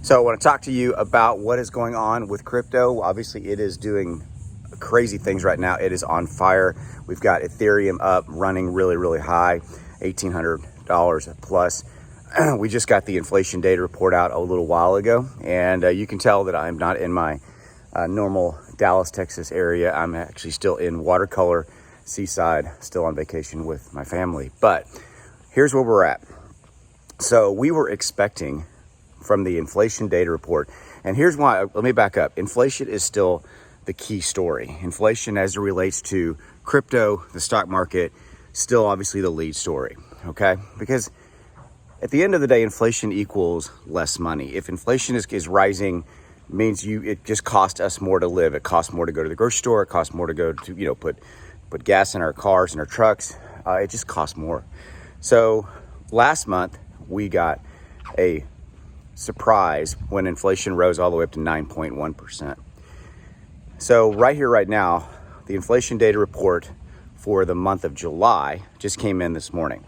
So I want to talk to you about what is going on with crypto. Obviously, it is doing crazy things right now. It is on fire. We've got Ethereum up, running really, really high, $1,800 plus. We just got the inflation data report out a little while ago, and you can tell that I'm not in my normal Dallas, Texas area. I'm actually still in Watercolor, Seaside, still on vacation with my family. But here's where we're at. So we were expecting from the inflation data report, and here's why. Let me back up. Inflation is still the key story. Inflation as it relates to crypto, the stock market, still obviously the lead story, okay? Because at the end of the day, inflation equals less money. If inflation is rising, it means it just costs us more to live. It costs more to go to the grocery store. It costs more to go to, put gas in our cars and our trucks. It just costs more. So last month, we got a surprise when inflation rose all the way up to 9.1%. So right here, right now, the inflation data report for the month of July just came in this morning.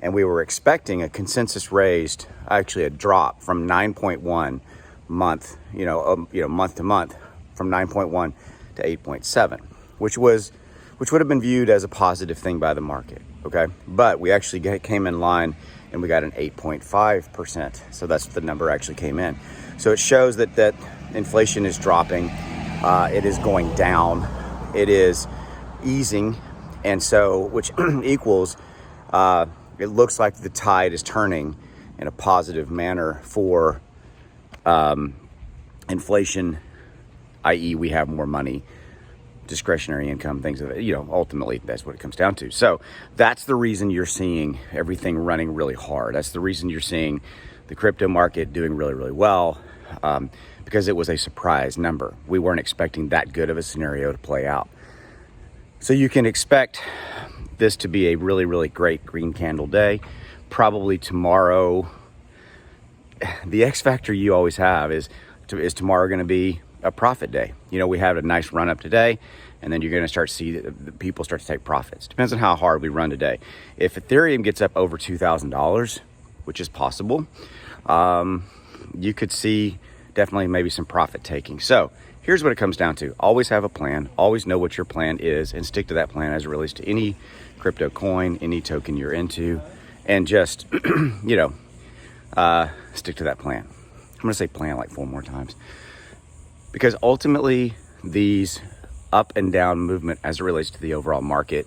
And we were expecting a consensus raised, actually a drop from 9.1 month to month, from 9.1 to 8.7, which would have been viewed as a positive thing by the market, okay? But we actually came in line and we got an 8.5%. So that's what the number actually came in. So it shows that inflation is dropping. It is going down. It is easing. And so, which equals, it looks like the tide is turning in a positive manner for inflation, i.e. we have more money, discretionary income, things of it, ultimately that's what it comes down to. So that's the reason you're seeing everything running really hard. That's the reason you're seeing the crypto market doing really, really well, because it was a surprise number. We weren't expecting that good of a scenario to play out. So you can expect this to be a really, really great green candle day. Probably tomorrow, the X factor you always have is tomorrow going to be a profit day. We had a nice run up today, and then you're going to start to see the people start to take profits. Depends on how hard we run today. If Ethereum gets up over $2,000, which is possible, you could see definitely maybe some profit taking. So here's what it comes down to. Always have a plan. Always know what your plan is and stick to that plan as it relates to any crypto coin, any token you're into, and just, stick to that plan. I'm going to say plan like 4 more times. Because ultimately, these up and down movement as it relates to the overall market,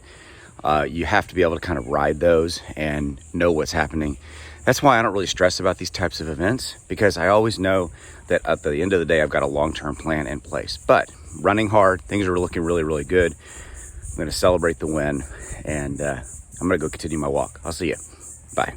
you have to be able to kind of ride those and know what's happening. That's why I don't really stress about these types of events, because I always know that at the end of the day, I've got a long-term plan in place. But running hard, things are looking really, really good. I'm going to celebrate the win, and I'm going to go continue my walk. I'll see you. Bye.